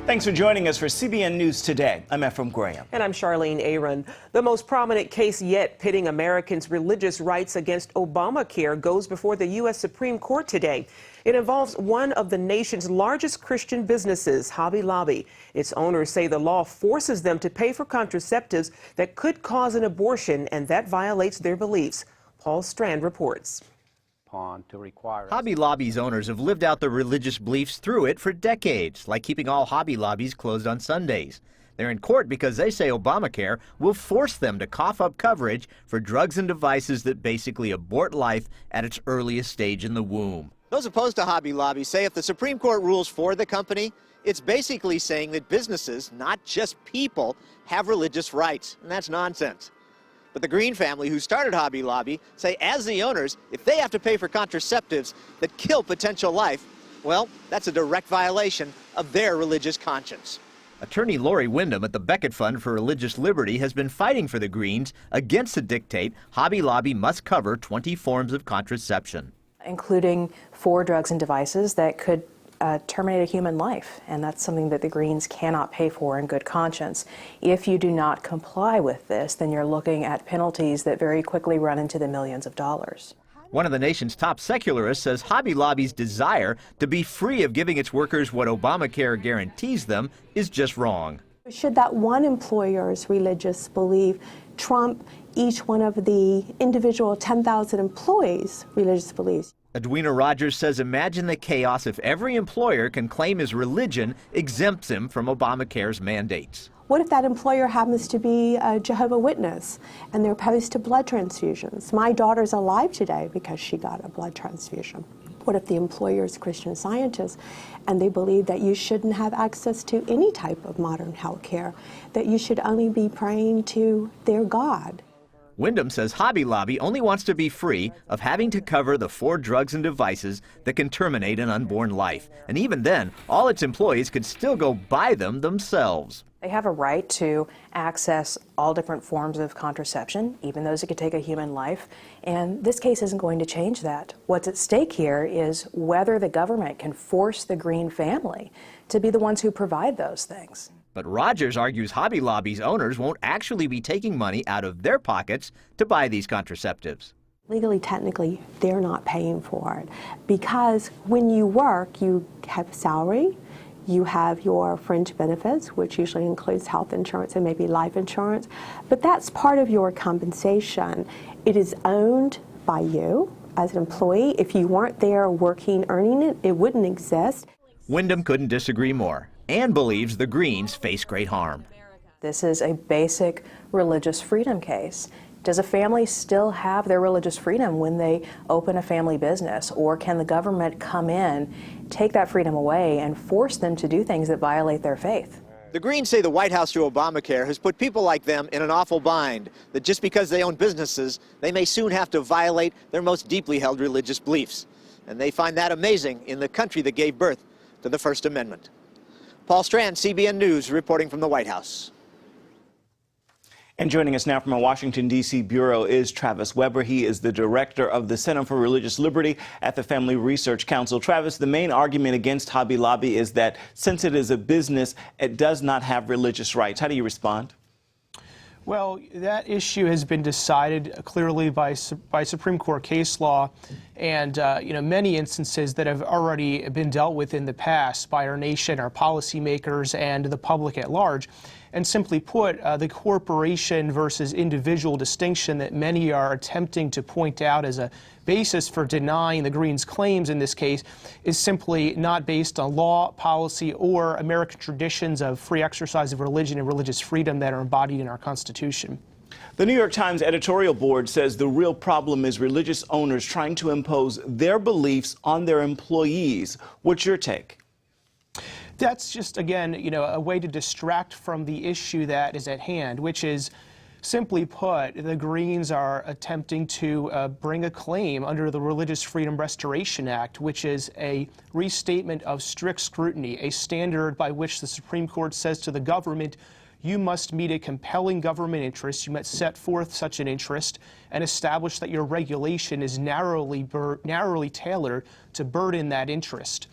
Thanks for joining us for CBN News Today. I'm Ephraim Graham. And I'm Charlene Aaron. The most prominent case yet pitting Americans' religious rights against Obamacare goes before the U.S. Supreme Court today. It involves one of the nation's largest Christian businesses, Hobby Lobby. Its owners say the law forces them to pay for contraceptives that could cause an abortion, and that violates their beliefs. Paul Strand reports. Hobby Lobby's owners have lived out their religious beliefs through it for decades, like keeping all Hobby Lobbies closed on Sundays. They're in court because they say Obamacare will force them to cough up coverage for drugs and devices that basically abort life at its earliest stage in the womb. Those opposed to Hobby Lobby say if the Supreme Court rules for the company, it's basically saying that businesses, not just people, have religious rights, and that's nonsense. But the Green family, who started Hobby Lobby, say as the owners, if they have to pay for contraceptives that kill potential life, well, that's a direct violation of their religious conscience. Attorney Lori Wyndham at the Becket Fund for Religious Liberty has been fighting for the Greens against the dictate Hobby Lobby must cover 20 forms of contraception, including 4 drugs and devices that could terminate a human life, and that's something that the Greens cannot pay for in good conscience. If you do not comply with this, then you're looking at penalties that very quickly run into the millions of dollars. One of the nation's top secularists says Hobby Lobby's desire to be free of giving its workers what Obamacare guarantees them is just wrong. Should that one employer's religious belief trump each one of the individual 10,000 employees' religious beliefs? Edwina Rogers says imagine the chaos if every employer can claim his religion exempts him from Obamacare's mandates. What if that employer happens to be a Jehovah's Witness and they're opposed to blood transfusions? My daughter's alive today because she got a blood transfusion. What if the employer is a Christian Scientist and they believe that you shouldn't have access to any type of modern health care, that you should only be praying to their God? Wyndham says Hobby Lobby only wants to be free of having to cover the 4 drugs and devices that can terminate an unborn life. And even then, all its employees could still go buy them themselves. They have a right to access all different forms of contraception, even those that could take a human life, and this case isn't going to change that. What's at stake here is whether the government can force the Green family to be the ones who provide those things. But Rogers argues Hobby Lobby's owners won't actually be taking money out of their pockets to buy these contraceptives. Legally, technically, they're not paying for it because when you work, you have salary, you have your fringe benefits, which usually includes health insurance and maybe life insurance, but that's part of your compensation. It is owned by you as an employee. If you weren't there working, earning it, it wouldn't exist. Wyndham couldn't disagree more and believes the Greens face great harm. This is a basic religious freedom case. Does a family still have their religious freedom when they open a family business, or can the government come in, take that freedom away, and force them to do things that violate their faith? The Greens say the White House through Obamacare has put people like them in an awful bind, that just because they own businesses, they may soon have to violate their most deeply held religious beliefs. And they find that amazing in the country that gave birth to the First Amendment. Paul Strand, CBN News, reporting from the White House. And joining us now from our Washington, D.C. bureau is Travis Weber. He is the director of the Center for Religious Liberty at the Family Research Council. Travis, the main argument against Hobby Lobby is that since it is a business, it does not have religious rights. How do you respond? Well, that issue has been decided clearly by Supreme Court case law, and many instances that have already been dealt with in the past by our nation, our policymakers, and the public at large. And simply put, the corporation versus individual distinction that many are attempting to point out as a basis for denying the Greens' claims in this case is simply not based on law, policy, or American traditions of free exercise of religion and religious freedom that are embodied in our Constitution. The New York Times editorial board says the real problem is religious owners trying to impose their beliefs on their employees. What's your take? That's just, again, a way to distract from the issue that is at hand, which is, simply put, the Greens are attempting to bring a claim under the Religious Freedom Restoration Act, which is a restatement of strict scrutiny, a standard by which the Supreme Court says to the government, you must meet a compelling government interest. You must set forth such an interest and establish that your regulation is narrowly tailored to burden that interest.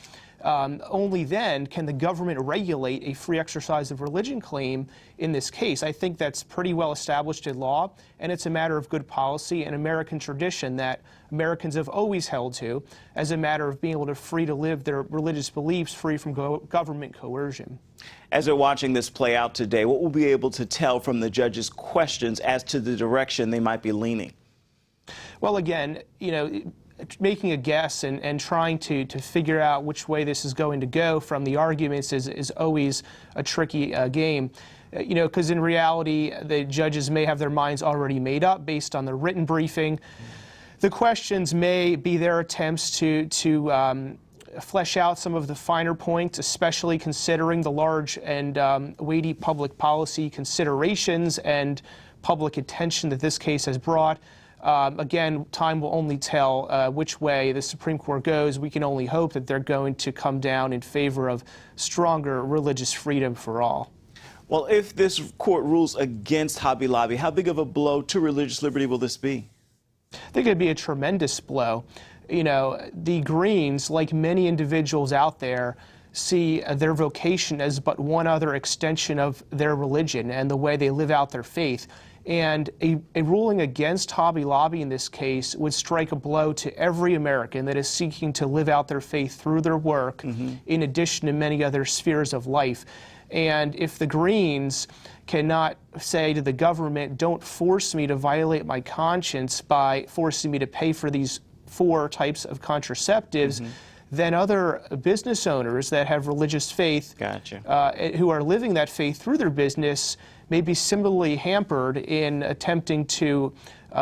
Only then can the government regulate a free exercise of religion claim in this case. I think that's pretty well established in law, and it's a matter of good policy and American tradition that Americans have always held to as a matter of being able to free to live their religious beliefs free from government coercion. As we're watching this play out today, what will be able to tell from the judge's questions as to the direction they might be leaning? Well, again, making a guess and trying to figure out which way this is going to go from the arguments is always a tricky game. Because in reality, the judges may have their minds already made up based on the written briefing. The questions may be their attempts to flesh out some of the finer points, especially considering the large and weighty public policy considerations and public attention that this case has brought. Again, time will only tell which way the Supreme Court goes. We can only hope that they're going to come down in favor of stronger religious freedom for all. Well, if this court rules against Hobby Lobby, how big of a blow to religious liberty will this be? I think it'd be a tremendous blow. The Greens, like many individuals out there, see their vocation as but one other extension of their religion and the way they live out their faith. And a ruling against Hobby Lobby in this case would strike a blow to every American that is seeking to live out their faith through their work, in addition to many other spheres of life. And if the Greens cannot say to the government, don't force me to violate my conscience by forcing me to pay for these 4 types of contraceptives, then other business owners that have religious faith, who are living that faith through their business, may be similarly hampered in attempting to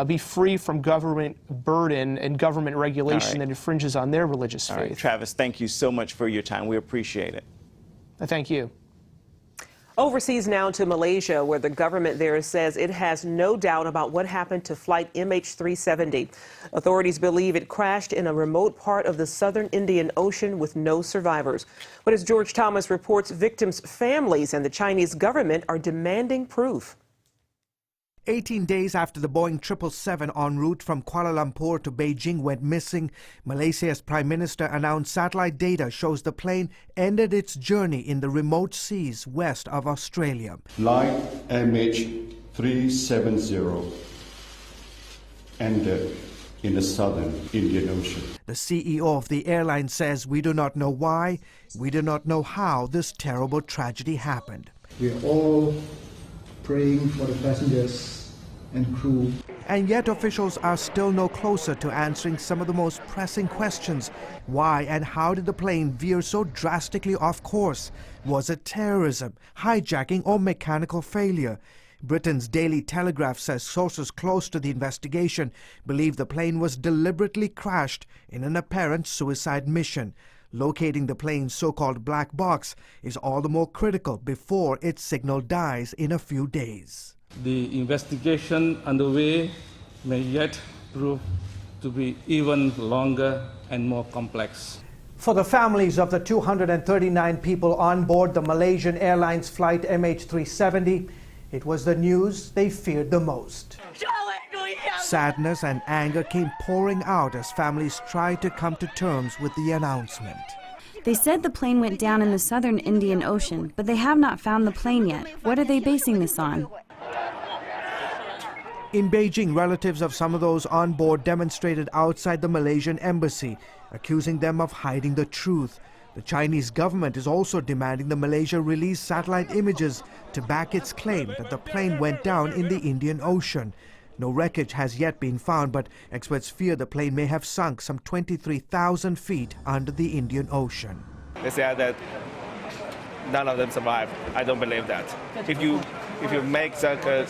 be free from government burden and government regulation that infringes on their religious faith. All right, Travis, thank you so much for your time. We appreciate it. Thank you. Overseas now to Malaysia, where the government there says it has no doubt about what happened to flight MH370. Authorities believe it crashed in a remote part of the southern Indian Ocean with no survivors. But as George Thomas reports, victims' families and the Chinese government are demanding proof. 18 days after the Boeing 777 en route from Kuala Lumpur to Beijing went missing, Malaysia's Prime Minister announced satellite data shows the plane ended its journey in the remote seas west of Australia. Flight MH370 ended in the southern Indian Ocean. The CEO of the airline says, "We do not know why, we do not know how this terrible tragedy happened." We are all praying for the passengers and crew. And yet officials are still no closer to answering some of the most pressing questions. Why and how did the plane veer so drastically off course? Was it terrorism, hijacking, or mechanical failure? Britain's Daily Telegraph says sources close to the investigation believe the plane was deliberately crashed in an apparent suicide mission. Locating the plane's so-called black box is all the more critical before its signal dies in a few days. The investigation underway may yet prove to be even longer and more complex. For the families of the 239 people on board the Malaysian Airlines flight MH370, it was the news they feared the most. Sadness and anger came pouring out as families tried to come to terms with the announcement. They said the plane went down in the southern Indian Ocean, but they have not found the plane yet. What are they basing this on? In Beijing, relatives of some of those on board demonstrated outside the Malaysian embassy, accusing them of hiding the truth. The Chinese government is also demanding the Malaysia release satellite images to back its claim that the plane went down in the Indian Ocean. No wreckage has yet been found, but experts fear the plane may have sunk some 23,000 feet under the Indian Ocean. They said that none of them survived. I don't believe that. If you make such a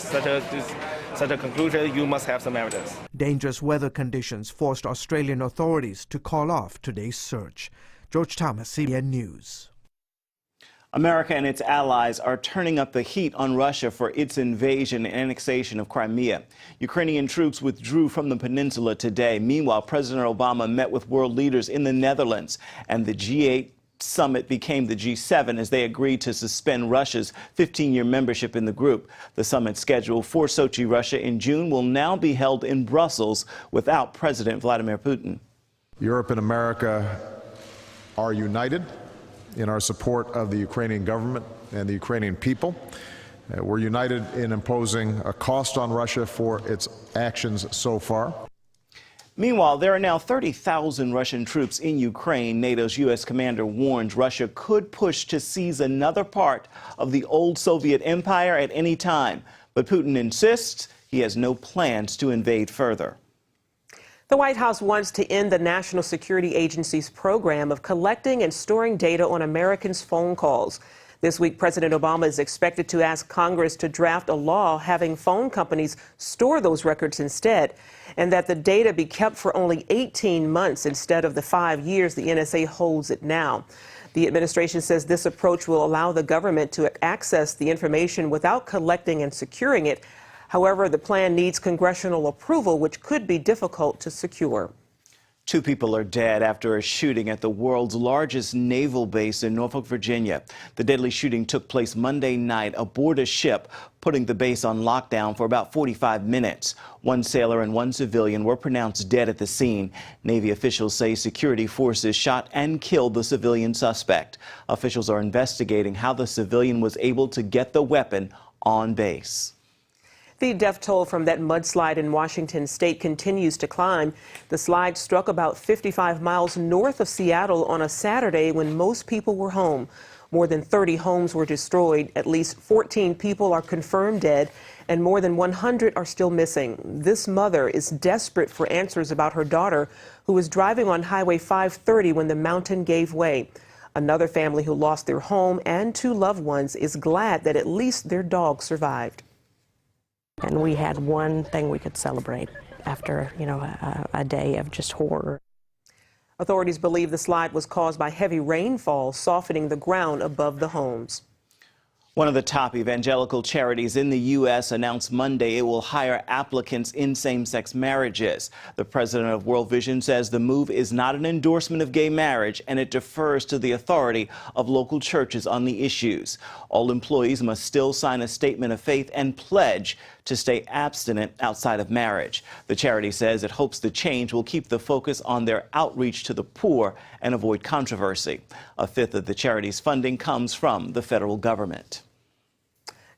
conclusion, you must have some evidence. Dangerous weather conditions forced Australian authorities to call off today's search. George Thomas, CBN News. America and its allies are turning up the heat on Russia for its invasion and annexation of Crimea. Ukrainian troops withdrew from the peninsula today. Meanwhile, President Obama met with world leaders in the Netherlands, and the G8 summit became the G7 as they agreed to suspend Russia's 15-year membership in the group. The summit scheduled for Sochi, Russia in June will now be held in Brussels without President Vladimir Putin. Europe and America are united in our support of the Ukrainian government and the Ukrainian people. We're united in imposing a cost on Russia for its actions so far. Meanwhile, there are now 30,000 Russian troops in Ukraine. NATO's U.S. commander warns Russia could push to seize another part of the old Soviet empire at any time. But Putin insists he has no plans to invade further. The White House wants to end the National Security Agency's program of collecting and storing data on Americans' phone calls. This week, President Obama is expected to ask Congress to draft a law having phone companies store those records instead, and that the data be kept for only 18 months instead of the 5 years the NSA holds it now. The administration says this approach will allow the government to access the information without collecting and securing it. However, the plan needs congressional approval, which could be difficult to secure. 2 people are dead after a shooting at the world's largest naval base in Norfolk, Virginia. The deadly shooting took place Monday night aboard a ship, putting the base on lockdown for about 45 minutes. 1 sailor and 1 civilian were pronounced dead at the scene. Navy officials say security forces shot and killed the civilian suspect. Officials are investigating how the civilian was able to get the weapon on base. The death toll from that mudslide in Washington state continues to climb. The slide struck about 55 miles north of Seattle on a Saturday when most people were home. More than 30 homes were destroyed. At least 14 people are confirmed dead, and more than 100 are still missing. This mother is desperate for answers about her daughter, who was driving on Highway 530 when the mountain gave way. Another family who lost their home and 2 loved ones is glad that at least their dog survived. And we had one thing we could celebrate after, a day of just horror. Authorities believe the slide was caused by heavy rainfall, softening the ground above the homes. One of the top evangelical charities in the U.S. announced Monday it will hire applicants in same-sex marriages. The president of World Vision says the move is not an endorsement of gay marriage, and it defers to the authority of local churches on the issues. All employees must still sign a statement of faith and pledge to stay abstinent outside of marriage. The charity says it hopes the change will keep the focus on their outreach to the poor and avoid controversy. 1/5 of the charity's funding comes from the federal government.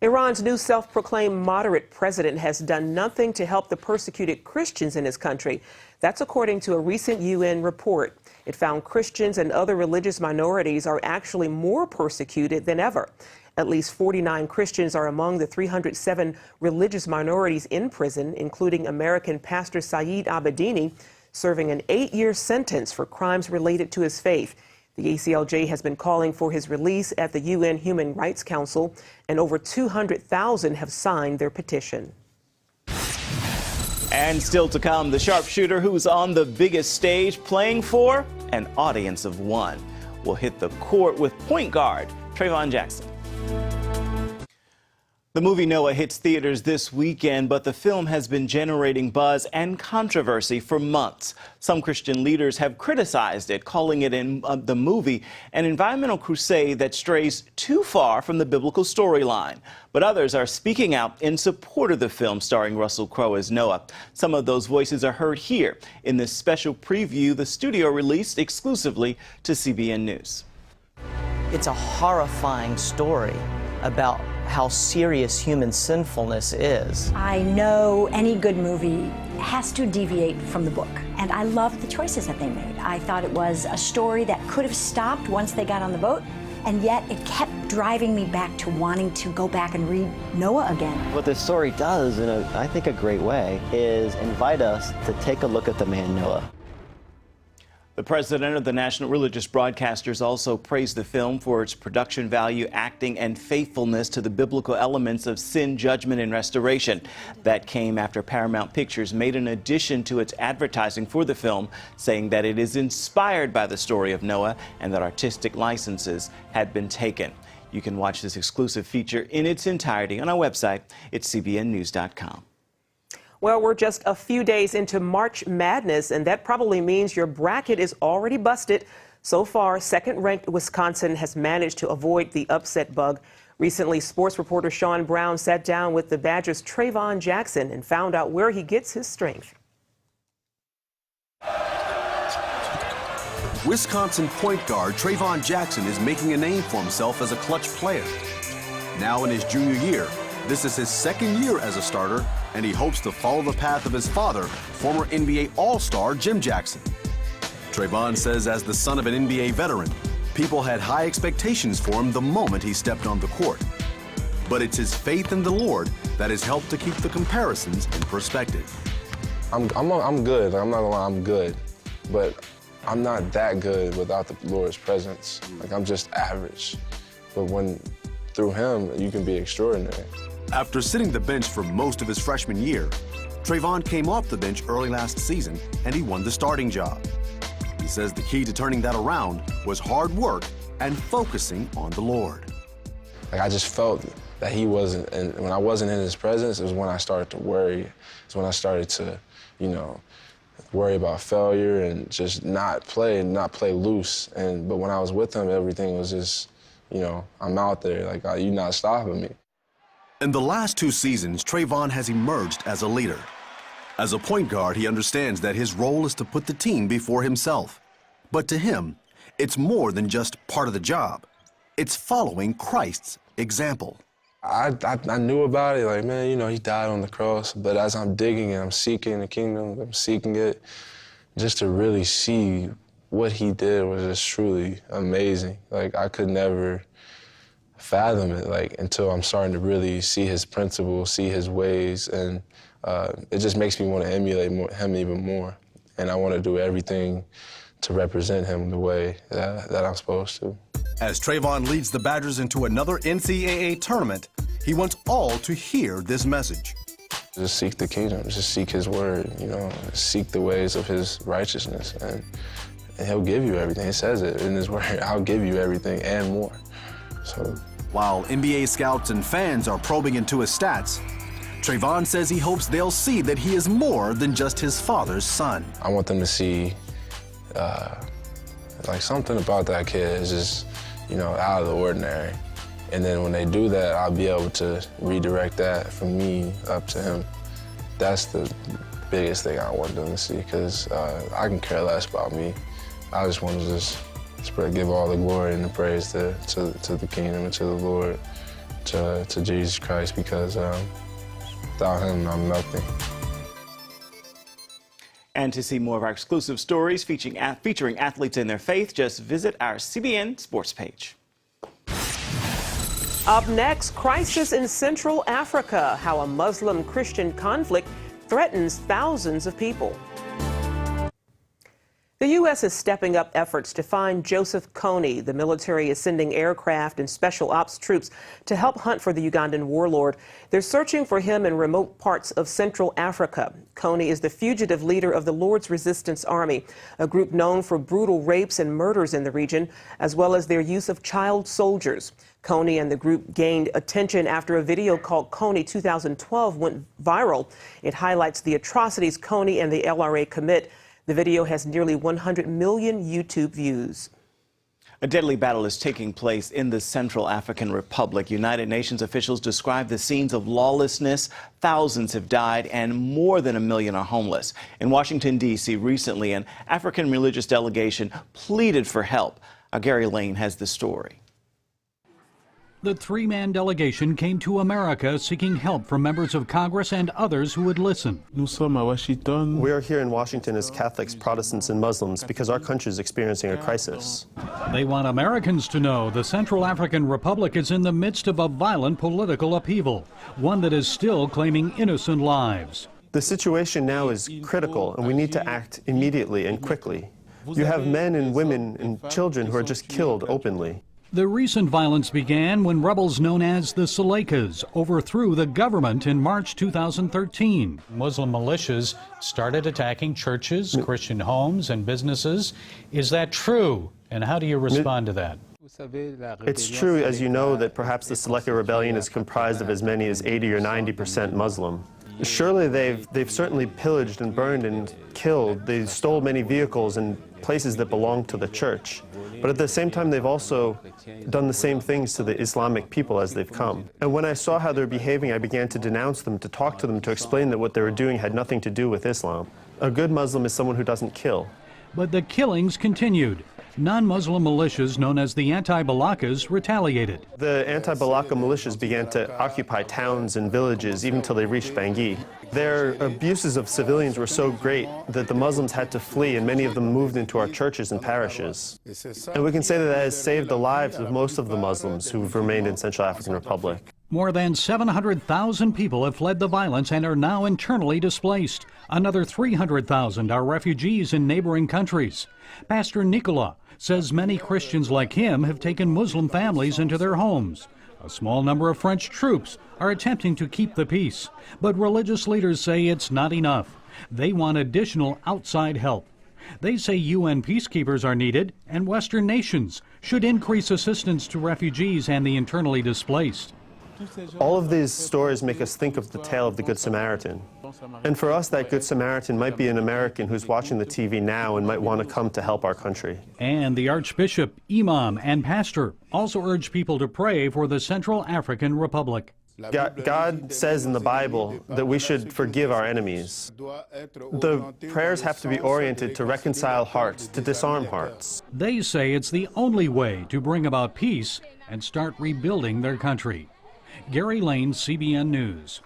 Iran's new self-proclaimed moderate president has done nothing to help the persecuted Christians in his country. That's according to a recent UN report. It found Christians and other religious minorities are actually more persecuted than ever. At least 49 Christians are among the 307 religious minorities in prison, including American pastor Saeed Abedini, serving an 8-year sentence for crimes related to his faith. The ACLJ has been calling for his release at the UN Human Rights Council, and over 200,000 have signed their petition. And still to come, the sharpshooter who's on the biggest stage playing for an audience of 1 will hit the court with point guard Trayvon Jackson. The movie Noah hits theaters this weekend, but the film has been generating buzz and controversy for months. Some Christian leaders have criticized it, calling it in the movie an environmental crusade that strays too far from the biblical storyline. But others are speaking out in support of the film starring Russell Crowe as Noah. Some of those voices are heard here in this special preview the studio released exclusively to CBN News. It's a horrifying story about how serious human sinfulness is. I know any good movie has to deviate from the book, and I loved the choices that they made. I thought it was a story that could have stopped once they got on the boat, and yet it kept driving me back to wanting to go back and read Noah again. What this story does, in I think a great way, is invite us to take a look at the man Noah. The president of the National Religious Broadcasters also praised the film for its production value, acting, and faithfulness to the biblical elements of sin, judgment, and restoration. That came after Paramount Pictures made an addition to its advertising for the film, saying that it is inspired by the story of Noah and that artistic licenses had been taken. You can watch this exclusive feature in its entirety on our website. It's cbnnews.com. Well, we're just a few days into March Madness, and that probably means your bracket is already busted. So far, second-ranked Wisconsin has managed to avoid the upset bug. Recently, sports reporter Sean Brown sat down with the Badgers' Trayvon Jackson and found out where he gets his strength. Wisconsin point guard Trayvon Jackson is making a name for himself as a clutch player. Now in his junior year, this is his second year as a starter, and he hopes to follow the path of his father, former NBA All-Star Jim Jackson. Trayvon says as the son of an NBA veteran, people had high expectations for him the moment he stepped on the court. But it's his faith in the Lord that has helped to keep the comparisons in perspective. I'm good. I'm not gonna lie, I'm good. But I'm not that good without the Lord's presence. Like, I'm just average. But through him, you can be extraordinary. After sitting the bench for most of his freshman year, Trayvon came off the bench early last season and he won the starting job. He says the key to turning that around was hard work and focusing on the Lord. Like, I just felt that he wasn't, and when I wasn't in his presence, it was when I started to worry. It's when I started to, worry about failure and just not play loose. But when I was with him, everything was just, I'm out there, like, you're not stopping me. In the last 2 seasons, Trayvon has emerged as a leader. As a point guard, he understands that his role is to put the team before himself. But to him, it's more than just part of the job. It's following Christ's example. I knew about it, like, man, he died on the cross. But as I'm digging and I'm seeking the kingdom, I'm seeking it, just to really see what he did was just truly amazing. Like, I could never fathom it, like, until I'm starting to really see his principles, see his ways, and it just makes me want to emulate him even more. And I want to do everything to represent him the way that I'm supposed to. As Trayvon leads the Badgers into another NCAA tournament, he wants all to hear this message. Just seek the kingdom, just seek his word, seek the ways of his righteousness, and he'll give you everything. He says it in his word, I'll give you everything and more. So, while NBA scouts and fans are probing into his stats, Trayvon says he hopes they'll see that he is more than just his father's son. I want them to see, like, something about that kid is just, out of the ordinary. And then when they do that, I'll be able to redirect that from me up to him. That's the biggest thing I want them to see, because I can care less about me. I just want to give all the glory and the praise to the kingdom and to the Lord, to Jesus Christ, because without him, I'm nothing. And to see more of our exclusive stories featuring athletes and their faith, just visit our CBN Sports page. Up next, crisis in Central Africa, how a Muslim-Christian conflict threatens thousands of people. The U.S. is stepping up efforts to find Joseph Kony. The military is sending aircraft and special ops troops to help hunt for the Ugandan warlord. They're searching for him in remote parts of Central Africa. Kony is the fugitive leader of the Lord's Resistance Army, a group known for brutal rapes and murders in the region, as well as their use of child soldiers. Kony and the group gained attention after a video called Kony 2012 went viral. It highlights the atrocities Kony and the LRA commit. The video has nearly 100 million YouTube views. A deadly battle is taking place in the Central African Republic. United Nations officials describe the scenes of lawlessness. Thousands have died and more than 1 million are homeless. In Washington, D.C. recently, an African religious delegation pleaded for help. Gary Lane has the story. The 3-man delegation came to America seeking help from members of Congress and others who would listen. We are here in Washington as Catholics, Protestants, and Muslims because our country is experiencing a crisis. They want Americans to know the Central African Republic is in the midst of a violent political upheaval, one that is still claiming innocent lives. The situation now is critical, and we need to act immediately and quickly. You have men and women and children who are just killed openly. The recent violence began when rebels known as the Selekas overthrew the government in March 2013. Muslim militias started attacking churches, Christian homes, and businesses. Is that true? And how do you respond to that? It's true, as you know, that perhaps the Seleka rebellion is comprised of as many as 80 or 90% Muslim. Surely they've certainly pillaged and burned and killed. They stole many vehicles and places that belong to the church. But at the same time, they've also done the same things to the Islamic people as they've come. And when I saw how they're behaving, I began to denounce them, to talk to them, to explain that what they were doing had nothing to do with Islam. A good Muslim is someone who doesn't kill. But the killings continued. Non-Muslim militias known as the anti-Balakas retaliated. The anti-Balaka militias began to occupy towns and villages even till they reached Bangui. Their abuses of civilians were so great that the Muslims had to flee, and many of them moved into our churches and parishes. And we can say that that has saved the lives of most of the Muslims who've remained in Central African Republic. More than 700,000 people have fled the violence and are now internally displaced. Another 300,000 are refugees in neighboring countries. Pastor Nicola says many Christians like him have taken Muslim families into their homes. A small number of French troops are attempting to keep the peace, but religious leaders say it's not enough. They want additional outside help. They say UN peacekeepers are needed, and Western nations should increase assistance to refugees and the internally displaced. All of these stories make us think of the tale of the Good Samaritan. And for us, that Good Samaritan might be an American who's watching the TV now and might want to come to help our country. And the Archbishop, Imam, and Pastor also urge people to pray for the Central African Republic. God says in the Bible that we should forgive our enemies. The prayers have to be oriented to reconcile hearts, to disarm hearts. They say it's the only way to bring about peace and start rebuilding their country. Gary Lane, CBN News.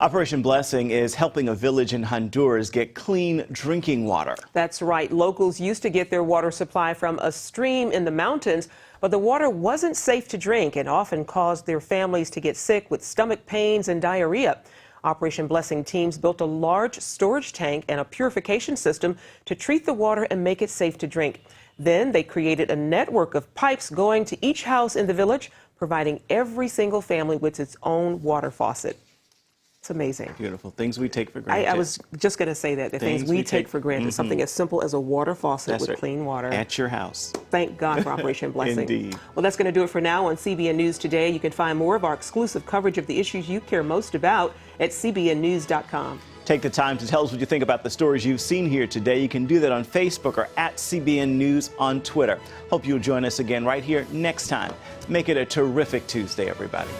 Operation Blessing is helping a village in Honduras get clean drinking water. That's right. Locals used to get their water supply from a stream in the mountains, but the water wasn't safe to drink and often caused their families to get sick with stomach pains and diarrhea. Operation Blessing teams built a large storage tank and a purification system to treat the water and make it safe to drink. Then they created a network of pipes going to each house in the village, providing every single family with its own water faucet. It's amazing. Beautiful. Things we take for granted. I was just going to say that. The things we take for granted. Something as simple as a water faucet with clean water. At your house. Thank God for Operation Blessing. Indeed. Well, that's going to do it for now on CBN News Today. You can find more of our exclusive coverage of the issues you care most about at cbnnews.com. Take the time to tell us what you think about the stories you've seen here today. You can do that on Facebook or at CBN News on Twitter. Hope you'll join us again right here next time. Make it a terrific Tuesday, everybody.